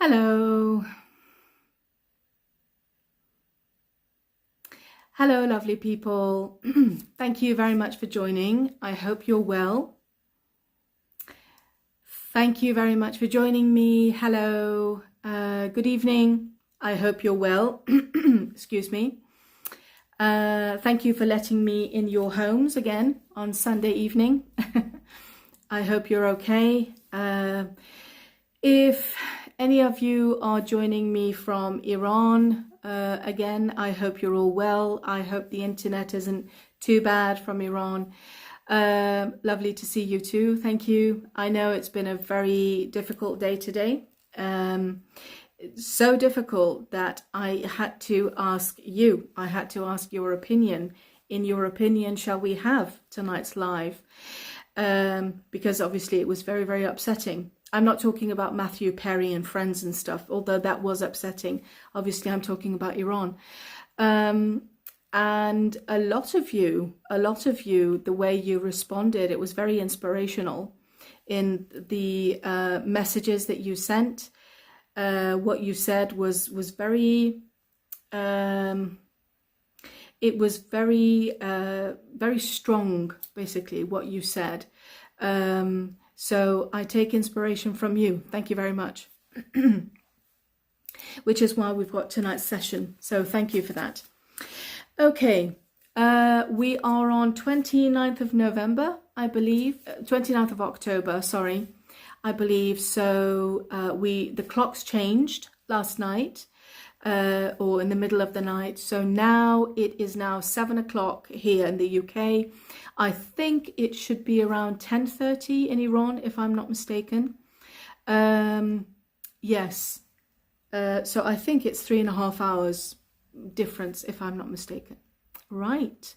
Hello. Hello, lovely people. Thank you very much for joining. I hope you're well. Thank you very much for joining me. Hello. Good evening. I hope you're well. Excuse me. Thank you for letting me in your homes again on Sunday evening. I hope you're okay. If any of you are joining me from Iran, again, I hope you're all well. I hope the internet isn't too bad from Iran. Lovely to see you too. Thank you. I know it's been a very difficult day today. So difficult that I had to ask you. I had to ask your opinion. In your opinion, shall we have tonight's live? Because obviously it was very, very upsetting. I'm not talking about Matthew Perry and Friends and stuff, although that was upsetting. Obviously, I'm talking about Iran. And a lot of you, the way you responded, it was very inspirational in the messages that you sent. What you said was very, it was very, very strong, basically, what you said. So I take inspiration from you. Thank you very much. Which is why we've got tonight's session. So thank you for that. Okay, we are on 29th of November, I believe. 29th of October, sorry, I believe. So the clocks changed last night, or in the middle of the night. So now it is now 7 o'clock here in the UK. I think it should be around 10:30 in Iran, if I'm not mistaken. Yes. So I think it's 3.5 hours difference, if I'm not mistaken. Right.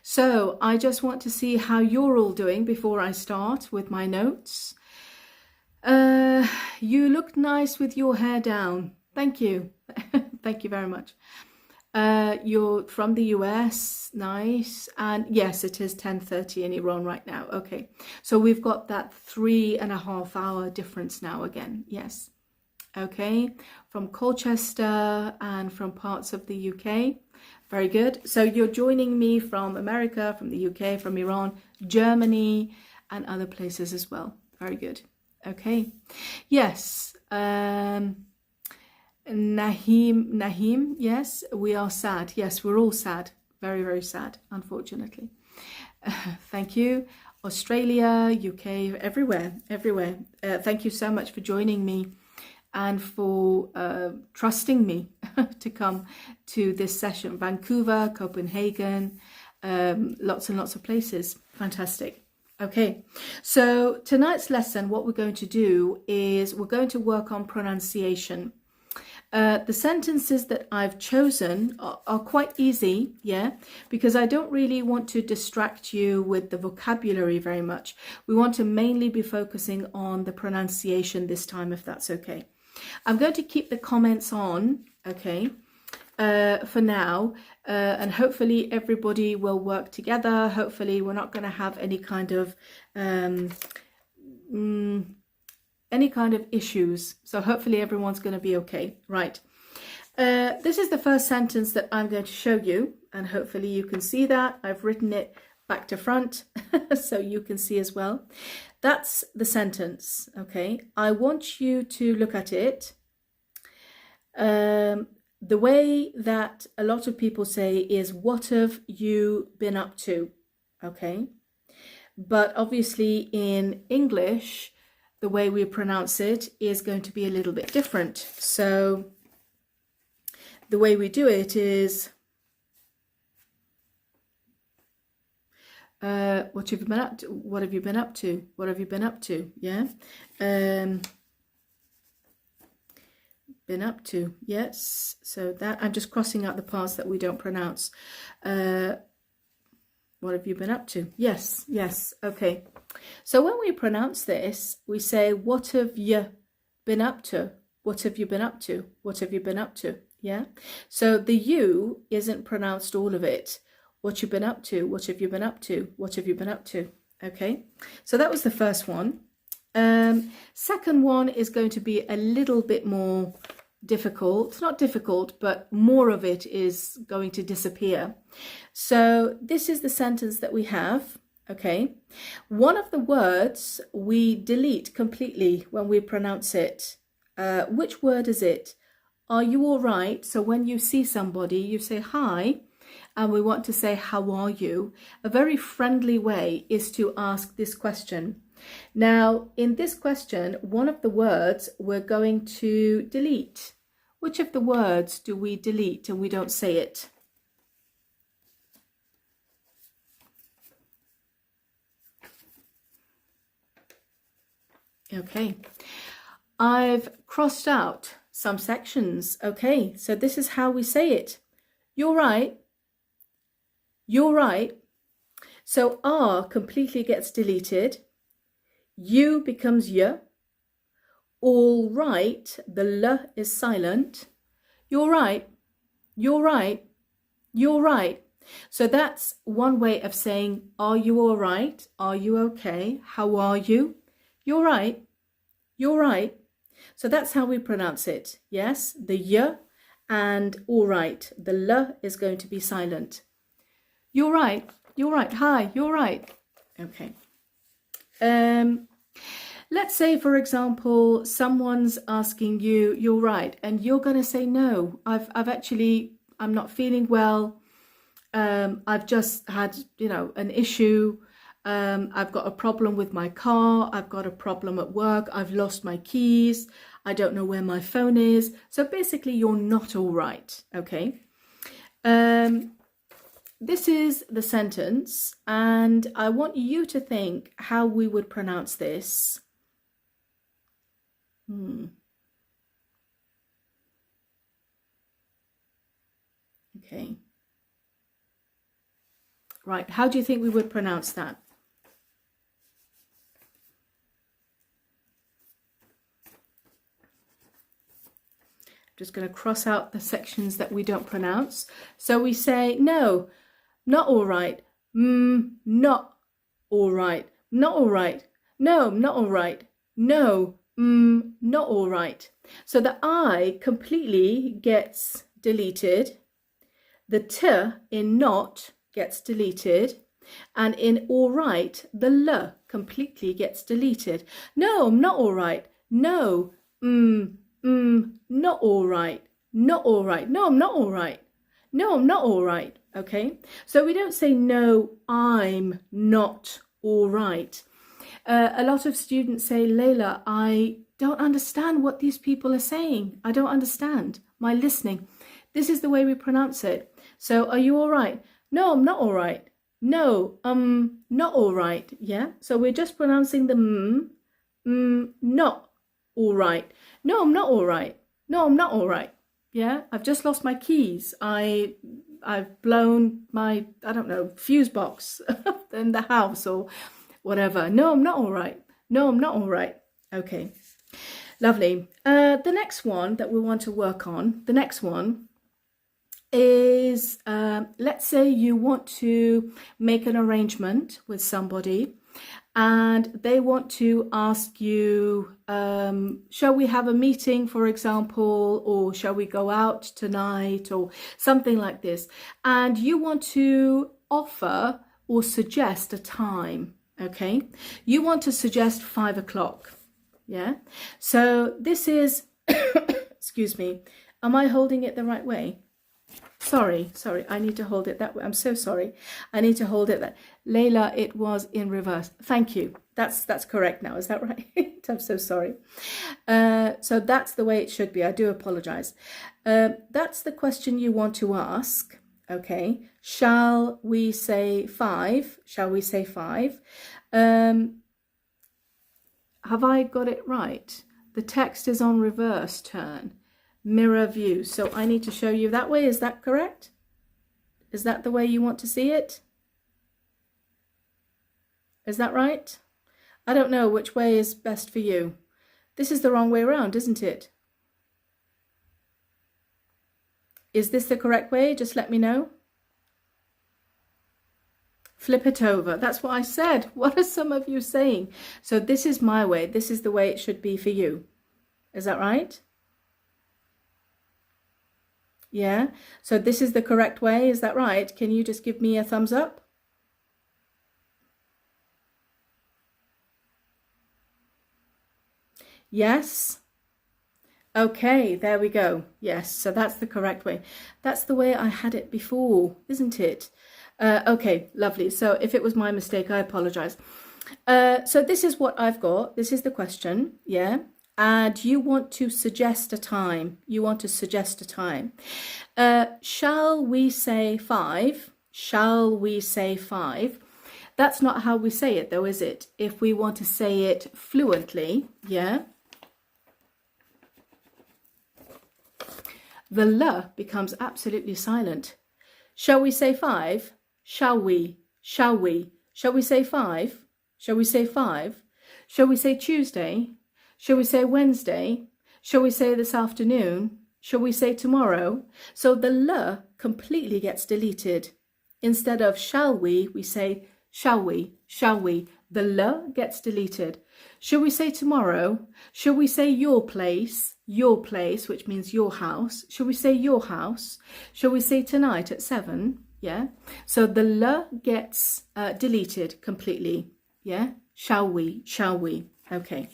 So I just want to see how you're all doing before I start with my notes. You look nice with your hair down. Thank you. Thank you very much. You're from the US, nice. And yes, it is 10:30 in Iran right now. Okay, so we've got that 3.5 hour difference now again. Yes. Okay, from Colchester and from parts of the UK. Very good. So you're joining me from America, from the UK, from Iran, Germany, and other places as well. Very good. Okay. Yes. Nahim, yes, we are sad. Yes, we're all sad. Very, very sad, unfortunately. Thank you. Australia, UK, everywhere. Thank you so much for joining me and for trusting me to come to this session. Vancouver, Copenhagen, lots and lots of places. Fantastic. Okay, so tonight's lesson, what we're going to do is we're going to work on pronunciation. The sentences that I've chosen are quite easy, yeah, because I don't really want to distract you with the vocabulary very much. We want to mainly be focusing on the pronunciation this time, if that's okay. I'm going to keep the comments on, okay, for now, and hopefully everybody will work together. Hopefully we're not going to have any kind of issues. So hopefully everyone's going to be okay. Right. This is the first sentence that I'm going to show you, and hopefully you can see that. I've written it back to front so you can see as well. That's the sentence. Okay. I want you to look at it. The way that a lot of people say is, what have you been up to? Okay. But obviously in English, the way we pronounce it is going to be a little bit different. So the way we do it is, what have you been up to? What have you been up to? What have you been up to? Yeah. Been up to, yes. So that, I'm just crossing out the parts that we don't pronounce. What have you been up to? Yes, yes, okay. So when we pronounce this, we say, what have you been up to? What have you been up to? What have you been up to? Yeah. So the you isn't pronounced all of it. What you been up to? What have you been up to? What have you been up to? Okay. So that was the first one. Second one is going to be a little bit more difficult. Not difficult, but more of it is going to disappear. So this is the sentence that we have. Okay, one of the words we delete completely when we pronounce it. Which word is it? Are you all right? So when you see somebody, you say hi, and we want to say, how are you? A very friendly way is to ask this question. Now, in this question, one of the words we're going to delete. Which of the words do we delete and we don't say it? Okay, I've crossed out some sections. Okay, so this is how we say it. You're right. You're right. So R completely gets deleted. You becomes y. All right, the L is silent. You're right. You're right. You're right. So that's one way of saying, are you all right? Are you okay? How are you? You're right. You're right. So that's how we pronounce it. Yes, the y and all right. The L is going to be silent. You're right. You're right. Hi, you're right. Okay. Let's say, for example, someone's asking you, you're right, and you're going to say, no, I'm not feeling well. I've just had, an issue. I've got a problem with my car. I've got a problem at work. I've lost my keys. I don't know where my phone is. So basically, you're not all right. Okay. This is the sentence, and I want you to think how we would pronounce this. Okay. Right. How do you think we would pronounce that? Just going to cross out the sections that we don't pronounce. So we say, no, not all right. Not all right. Not all right. No, not all right. No, not all right. So the I completely gets deleted. The T in not gets deleted. And in all right, the L completely gets deleted. No, I'm not all right. No, not all right. Not all right. No, I'm not all right. No, I'm not all right. Okay. So we don't say, no, I'm not all right. A lot of students say, Layla, I don't understand what these people are saying. I don't understand. My listening. This is the way we pronounce it. So are you all right? No, I'm not all right. No, not all right. Yeah. So we're just pronouncing the not all right. No, I'm not all right. No, I'm not all right. Yeah. I've just lost my keys. I've blown my, I don't know, fuse box in the house or whatever. No, I'm not all right. No, I'm not all right. Okay. Lovely. The next one that we want to work on, the next one is, let's say you want to make an arrangement with somebody and they want to ask you, shall we have a meeting, for example, or shall we go out tonight or something like this. And you want to offer or suggest a time. Okay. You want to suggest 5 o'clock. Yeah. So this is, excuse me. Am I holding it the right way? Sorry, I need to hold it that way. I'm so sorry. I need to hold it that. Layla, it was in reverse. Thank you. That's correct now. Is that right? I'm so sorry. So that's the way it should be. I do apologize. That's the question you want to ask. Okay. Shall we say 5? Shall we say 5? Have I got it right? The text is on reverse turn. Mirror view. So I need to show you that way. Is that correct? Is that the way you want to see it? Is that right? I don't know which way is best for you. This is the wrong way around, isn't it? Is this the correct way? Just let me know. Flip it over. That's what I said. What are some of you saying? So this is my way. This is the way it should be for you. Is that right? Yeah. So this is the correct way. Is that right? Can you just give me a thumbs up? Yes. Okay, there we go. Yes, so that's the correct way. That's the way I had it before, isn't it? Okay, lovely. So if it was my mistake, I apologize. So this is what I've got. This is the question, yeah? And you want to suggest a time. You want to suggest a time. Shall we say 5? Shall we say 5? That's not how we say it though, is it? If we want to say it fluently, yeah? The L becomes absolutely silent. Shall we say 5? Shall we? Shall we? Shall we say 5? Shall we say 5? Shall we say Tuesday? Shall we say Wednesday? Shall we say this afternoon? Shall we say tomorrow? So the L completely gets deleted. Instead of shall we say shall we? Shall we? The L gets deleted. Shall we say tomorrow? Shall we say your place? Your place, which means your house. Shall we say your house? Shall we say tonight at 7? Yeah. So the L gets deleted completely. Yeah. Shall we? Shall we? Okay.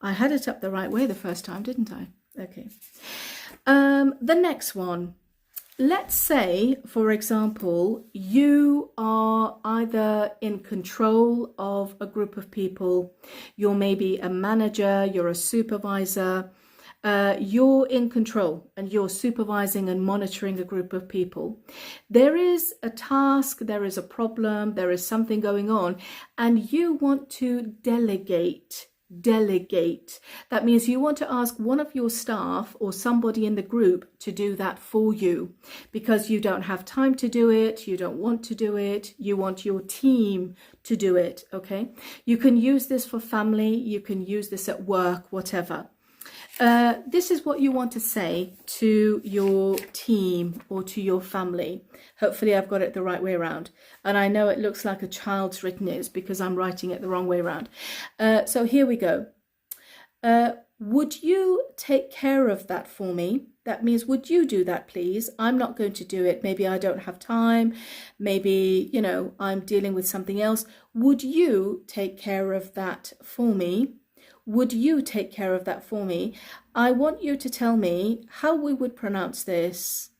I had it up the right way the first time, didn't I? Okay. The next one. Let's say, for example, you are either in control of a group of people, you're maybe a manager, you're a supervisor, you're in control and you're supervising and monitoring a group of people. There is a task, there is a problem, there is something going on, and you want to delegate. Delegate. That means you want to ask one of your staff or somebody in the group to do that for you because you don't have time to do it, you don't want to do it, you want your team to do it, okay? You can use this for family, you can use this at work, whatever. This is what you want to say to your team or to your family. Hopefully I've got it the right way around. And I know it looks like a child's written it because I'm writing it the wrong way around. So here we go. Would you take care of that for me? That means, would you do that, please? I'm not going to do it. Maybe I don't have time. Maybe, you know, I'm dealing with something else. Would you take care of that for me? Would you take care of that for me? I want you to tell me how we would pronounce this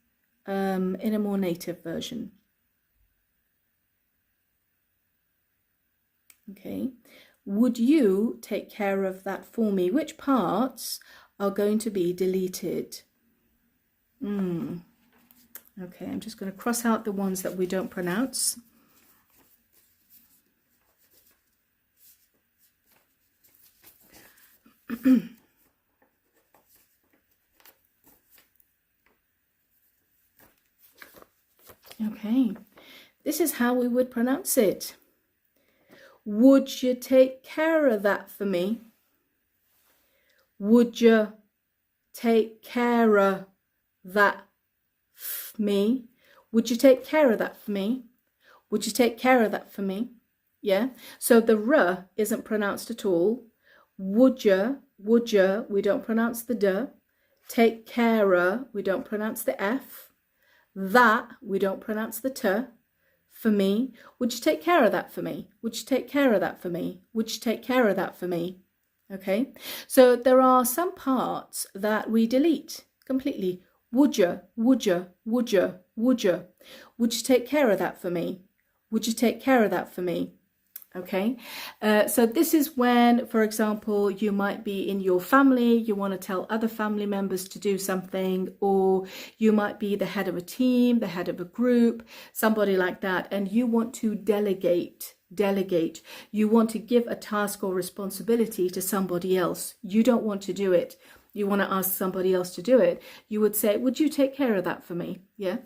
in a more native version. Okay. Would you take care of that for me? Which parts are going to be deleted? Okay, I'm just going to cross out the ones that we don't pronounce. Okay, this is how we would pronounce it. Would you take care of that for me? Would you take care of that for me? Would you take care of that for me? Would you take care of that for me? Yeah, so the R isn't pronounced at all. Would you, we don't pronounce the D. Take care of, we don't pronounce the F. That, we don't pronounce the T. For me, would you take care of that for me? Would you take care of that for me? Would you take care of that for me? Okay, so there are some parts that we delete completely. Would you, would you, would you, would you? Would you take care of that for me? Would you take care of that for me? Okay, so this is when, for example, you might be in your family, you want to tell other family members to do something, or you might be the head of a team, the head of a group, somebody like that, and you want to delegate. You want to give a task or responsibility to somebody else. You don't want to do it. You want to ask somebody else to do it. You would say, would you take care of that for me? Yeah.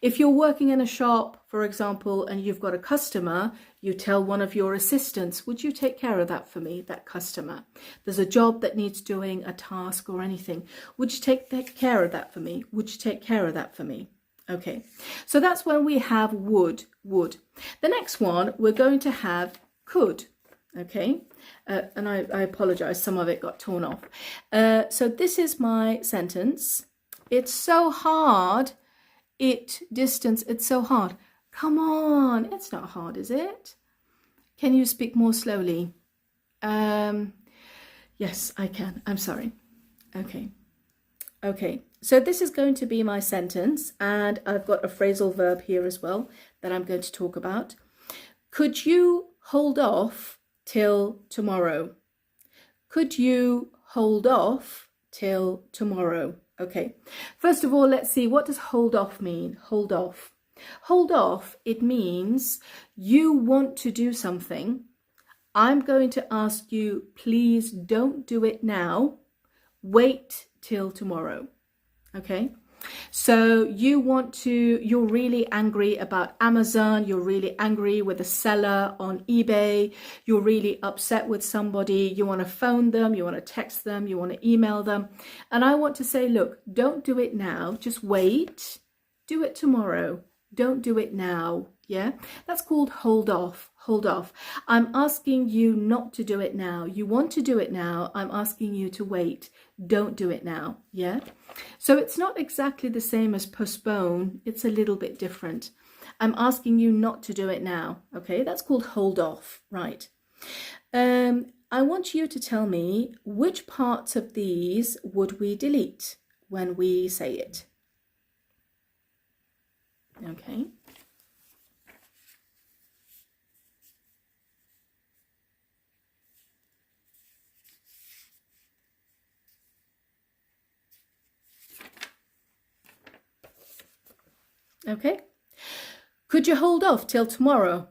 If you're working in a shop, for example, and you've got a customer, you tell one of your assistants, would you take care of that for me, that customer? There's a job that needs doing, a task or anything. Would you take care of that for me? Would you take care of that for me? Okay, so that's when we have would. The next one, we're going to have could. Okay, and I apologize, some of it got torn off. So this is my sentence. It's so hard. It's so hard. Come on, it's not hard, is it? Can you speak more slowly? Yes, I can. I'm sorry. Okay, so this is going to be my sentence, and I've got a phrasal verb here as well that I'm going to talk about. Could you hold off till tomorrow? Could you hold off till tomorrow? Okay, first of all, let's see, what does hold off mean? Hold off. Hold off, it means you want to do something. I'm going to ask you, please don't do it now. Wait till tomorrow. Okay, so you're really angry about Amazon, you're really angry with a seller on eBay, you're really upset with somebody, you want to phone them, you want to text them, you want to email them, and I want to say, look, don't do it now, just wait, do it tomorrow, don't do it now. Yeah, that's called hold off. Hold off. I'm asking you not to do it now. You want to do it now. I'm asking you to wait. Don't do it now. Yeah. So it's not exactly the same as postpone. It's a little bit different. I'm asking you not to do it now. Okay, that's called hold off. Right. I want you to tell me which parts of these would we delete when we say it. Okay. Okay. Could you hold off till tomorrow?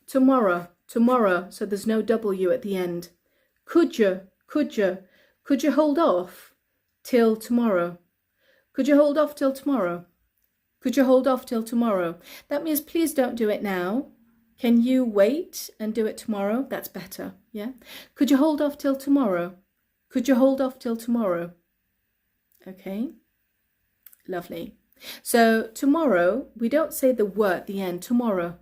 Tomorrow. So there's no W at the end. Could you hold off till tomorrow? Could you hold off till tomorrow? Could you hold off till tomorrow? That means please don't do it now. Can you wait and do it tomorrow? That's better. Yeah. Could you hold off till tomorrow? Could you hold off till tomorrow? Okay. Lovely. So tomorrow, we don't say the word at the end. Tomorrow.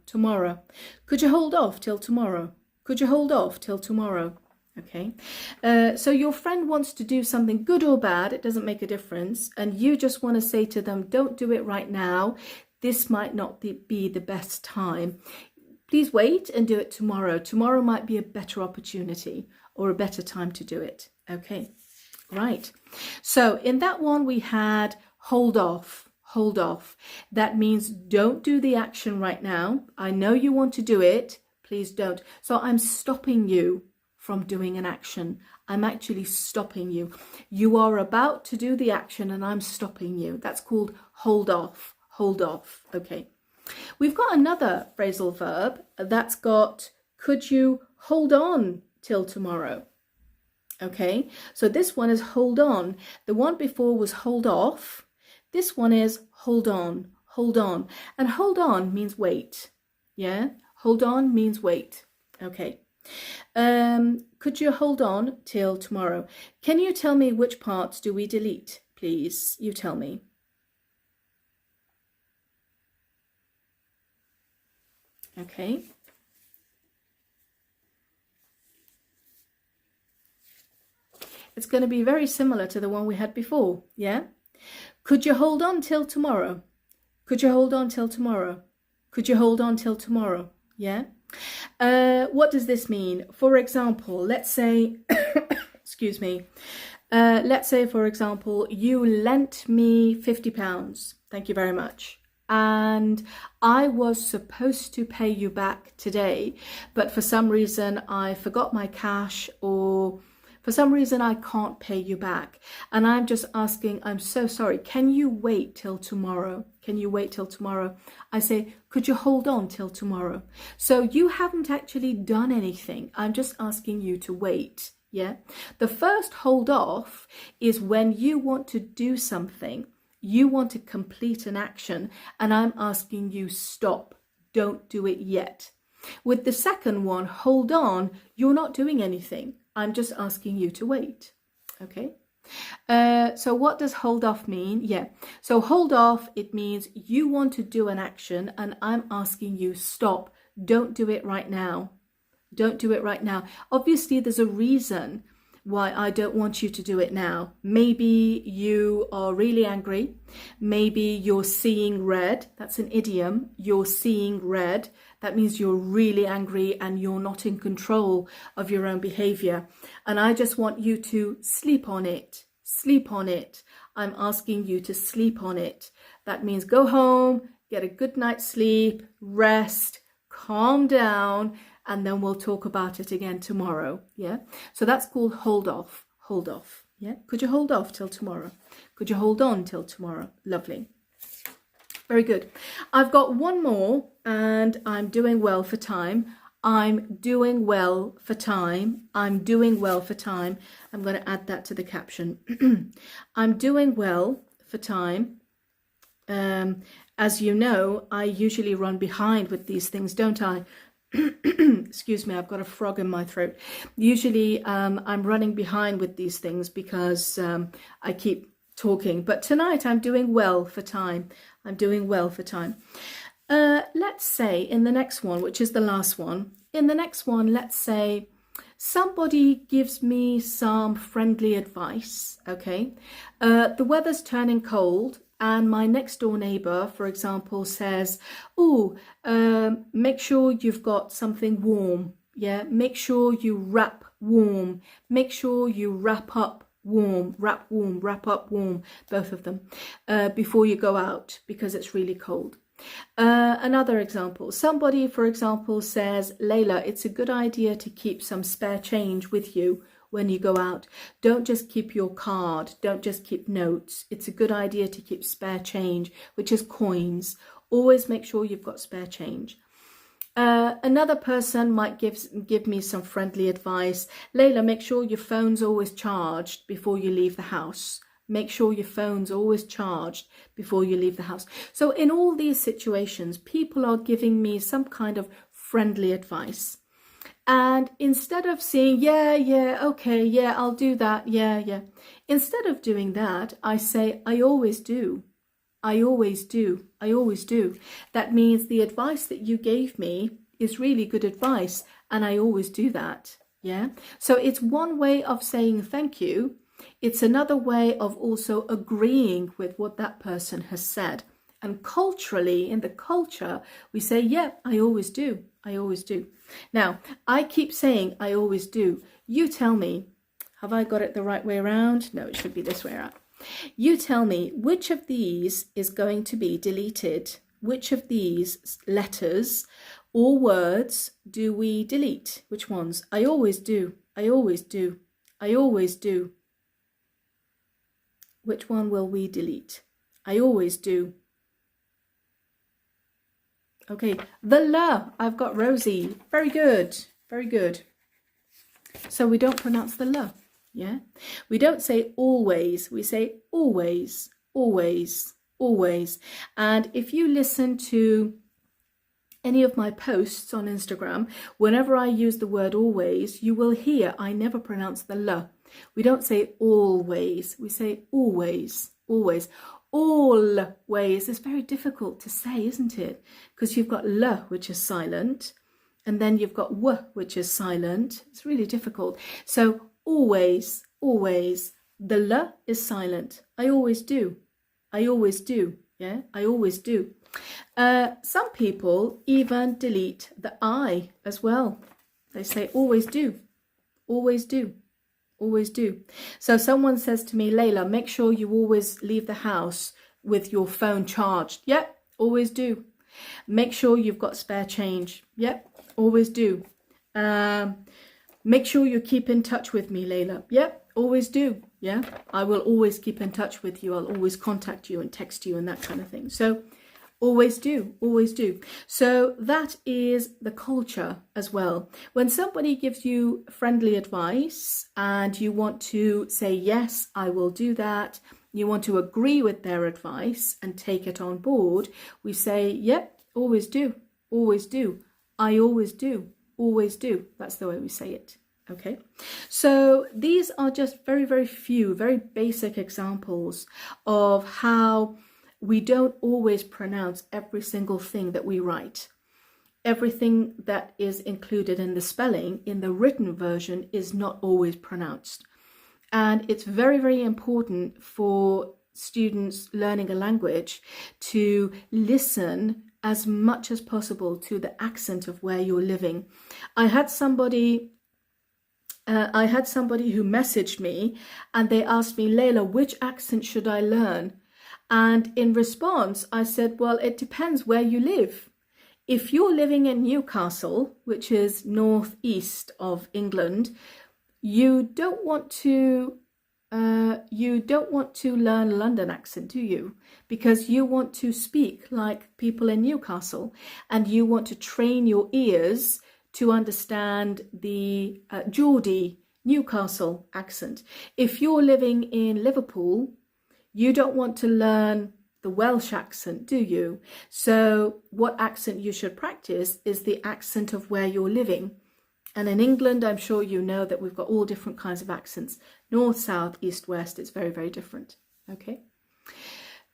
Could you hold off till tomorrow? Could you hold off till tomorrow? Okay. So your friend wants to do something good or bad. It doesn't make a difference. And you just want to say to them, don't do it right now. This might not be the best time. Please wait and do it tomorrow. Tomorrow might be a better opportunity or a better time to do it. Okay. Right. So in that one, we had hold off. Hold off. That means don't do the action right now. I know you want to do it. Please don't. So I'm stopping you from doing an action. I'm actually stopping you. You are about to do the action and I'm stopping you. That's called hold off. Hold off. Okay. We've got another phrasal verb that's got could you hold on till tomorrow? Okay. So this one is hold on. The one before was hold off. This one is hold on, and hold on means wait. Yeah, hold on means wait. Okay. Could you hold on till tomorrow? Can you tell me which parts do we delete, please? You tell me. Okay. It's going to be very similar to the one we had before. Yeah. Could you hold on till tomorrow? Could you hold on till tomorrow? Could you hold on till tomorrow? Yeah. What does this mean? For example, let's say, excuse me. Let's say, for example, you lent me £50. Thank you very much. And I was supposed to pay you back today, but for some reason I forgot my cash, or for some reason I can't pay you back. And I'm just asking, I'm so sorry, can you wait till tomorrow? Can you wait till tomorrow? I say, could you hold on till tomorrow? So you haven't actually done anything. I'm just asking you to wait. Yeah. The first hold off is when you want to do something. You want to complete an action and I'm asking you stop. Don't do it yet. With the second one, hold on, you're not doing anything. I'm just asking you to wait. Okay. So what does hold off mean? Yeah. So hold off, it means you want to do an action and I'm asking you, stop. Don't do it right now. Don't do it right now. Obviously, there's a reason why I don't want you to do it now. Maybe you are really angry. Maybe you're seeing red. That's an idiom. You're seeing red. That means you're really angry and you're not in control of your own behavior. And I just want you to sleep on it. Sleep on it. I'm asking you to sleep on it. That means go home, get a good night's sleep, rest, calm down, and then we'll talk about it again tomorrow. Yeah. So that's called hold off. Hold off. Yeah. Could you hold off till tomorrow? Could you hold on till tomorrow? Lovely. Very good. I've got one more and I'm doing well for time. I'm doing well for time. I'm doing well for time. I'm going to add that to the caption. I'm doing well for time. As you know, I usually run behind with these things, don't I? Excuse me, I've got a frog in my throat. Usually I'm running behind with these things because I keep talking. But tonight I'm doing well for time. I'm doing well for time. Let's say in the next one, which is the last one, in the next one, let's say somebody gives me some friendly advice, okay? The weather's turning cold and my next door neighbor, for example, says, oh, make sure you've got something warm, yeah? Make sure you wrap warm. Make sure you wrap up warm, wrap warm, wrap up warm, both of them, before you go out because it's really cold. Another example, somebody, for example, says, Layla, it's a good idea to keep some spare change with you when you go out. Don't just keep your card. Don't just keep notes. It's a good idea to keep spare change, which is coins. Always make sure you've got spare change. Another person might give me some friendly advice. Layla, make sure your phone's always charged before you leave the house. Make sure your phone's always charged before you leave the house. So in all these situations, people are giving me some kind of friendly advice. And instead of saying, yeah, okay, yeah, I'll do that, yeah. Instead of doing that, I say, I always do. I always do. I always do. That means the advice that you gave me is really good advice. And I always do that. Yeah. So it's one way of saying thank you. It's another way of also agreeing with what that person has said. And culturally, in the culture, we say, yeah, I always do. I always do. Now, I keep saying I always do. You tell me, have I got it the right way around? No, it should be this way around. You tell me which of these is going to be deleted. Which of these letters or words do we delete? Which ones? I always do. I always do. I always do. Which one will we delete? I always do. Okay, the la. I've got Rosie. Very good. Very good. So we don't pronounce the la. Yeah. We don't say always. We say always, always, always. And if you listen to any of my posts on Instagram, whenever I use the word always, you will hear I never pronounce the la. We don't say always. We say always, always. Always is very difficult to say, isn't it? Because you've got l, which is silent, and then you've got w, which is silent. It's really difficult. So always, always. The l is silent. I always do. I always do. Yeah, I always do. Some people even delete the I as well. They say always do. Always do. Always do. So someone says to me, Layla, make sure you always leave the house with your phone charged. Yep, always do. Make sure you've got spare change. Yep, always do. Make sure you keep in touch with me, Layla. Yep, always do. Yeah, I will always keep in touch with you. I'll always contact you and text you and that kind of thing. So always do, always do. So that is the culture as well. When somebody gives you friendly advice and you want to say, yes, I will do that, you want to agree with their advice and take it on board, we say, yep, always do, always do. I always do, always do. That's the way we say it. Okay, so these are just very, very few, very basic examples of how we don't always pronounce every single thing that we write. Everything that is included in the spelling in the written version is not always pronounced. And it's very, very important for students learning a language to listen as much as possible to the accent of where you're living. I had somebody who messaged me and they asked me, Layla, which accent should I learn? And in response, I said, well, it depends where you live. If you're living in Newcastle, which is northeast of England, you don't want to learn a London accent, do you? Because you want to speak like people in Newcastle, and you want to train your ears to understand the Geordie Newcastle accent. If you're living in Liverpool, you don't want to learn the Welsh accent, do you? So what accent you should practice is the accent of where you're living. And in England, I'm sure you know that we've got all different kinds of accents. North, south, east, west. It's very, very different. Okay.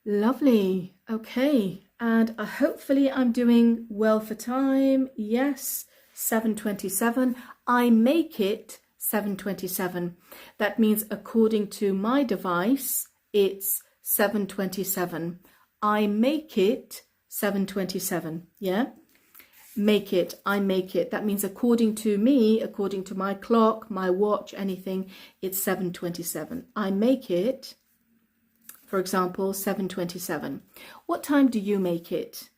Lovely. Okay. And hopefully I'm doing well for time. Yes. 7:27. I make it 7:27. That means according to my device, it's 7:27. I make it 7:27. Yeah. Make it, I make it. That means according to me, according to my clock, my watch, anything, it's 7:27. I make it, for example, 7:27. What time do you make it?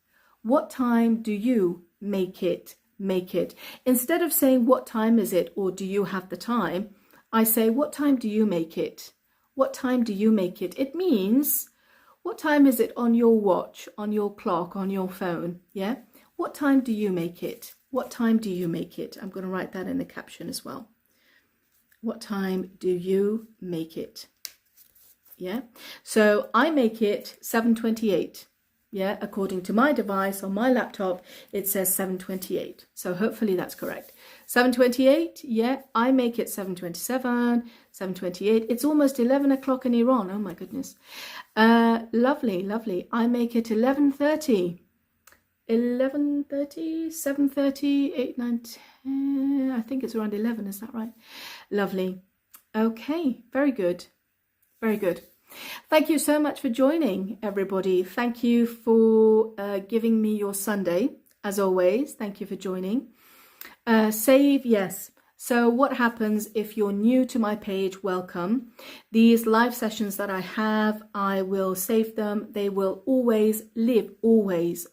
What time do you make it? Make it. Instead of saying what time is it or do you have the time, I say what time do you make it? What time do you make it? It means what time is it on your watch, on your clock, on your phone? Yeah. What time do you make it? What time do you make it? I'm going to write that in the caption as well. What time do you make it? Yeah. So I make it 7:28. Yeah. According to my device on my laptop, it says 7:28. So hopefully that's correct. 7:28. Yeah. I make it 7:27, 7:28. It's almost 11 o'clock in Iran. Oh my goodness. Lovely, lovely. I make it 11:30. 11:30, 7:30, 8, 9, 10. I think it's around 11. Is that right? Lovely. Okay. Very good. Very good. Thank you so much for joining, everybody. Thank you for giving me your Sunday, as always. Thank you for joining. Save, yes. So what happens if you're new to my page? Welcome. These live sessions that I have, I will save them. They will always live, always.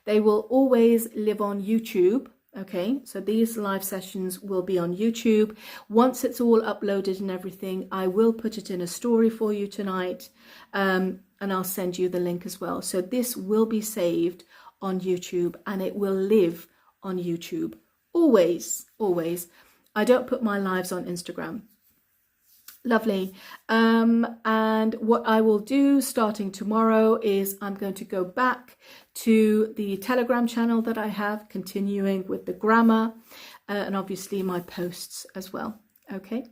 They will always live on YouTube. Okay, so these live sessions will be on YouTube. Once it's all uploaded and everything, I will put it in a story for you tonight, and I'll send you the link as well. So this will be saved on YouTube and it will live on YouTube. Always. I don't put my lives on Instagram. Lovely. And what I will do starting tomorrow is I'm going to go back to the Telegram channel that I have, continuing with the grammar and obviously my posts as well. Okay.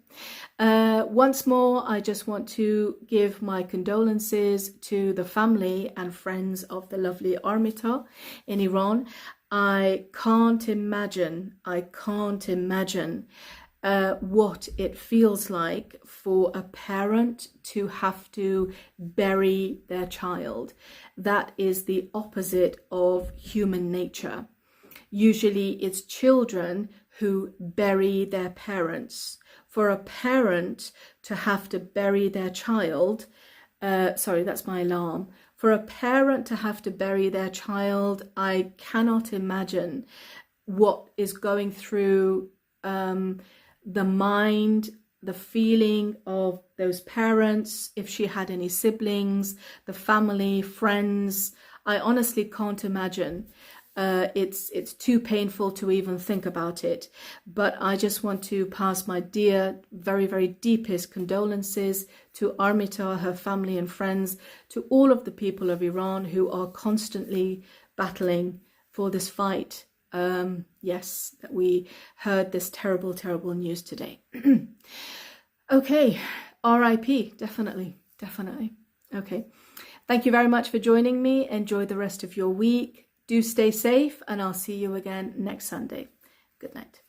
Once more, I just want to give my condolences to the family and friends of the lovely Armita in Iran. I can't imagine what it feels like for a parent to have to bury their child. That is the opposite of human nature. Usually it's children who bury their parents. For a parent to have to bury their child, sorry, that's my alarm. For a parent to have to bury their child, I cannot imagine what is going through the mind, the feeling of those parents, if she had any siblings, the family, friends. I honestly can't imagine. It's too painful to even think about it. But I just want to pass my dear, very, very deepest condolences to Armita, her family and friends, to all of the people of Iran who are constantly battling for this fight yes, that we heard this terrible, terrible news today. Okay, RIP, definitely, definitely. Okay, thank you very much for joining me. Enjoy the rest of your week. Do stay safe, and I'll see you again next Sunday. Good night.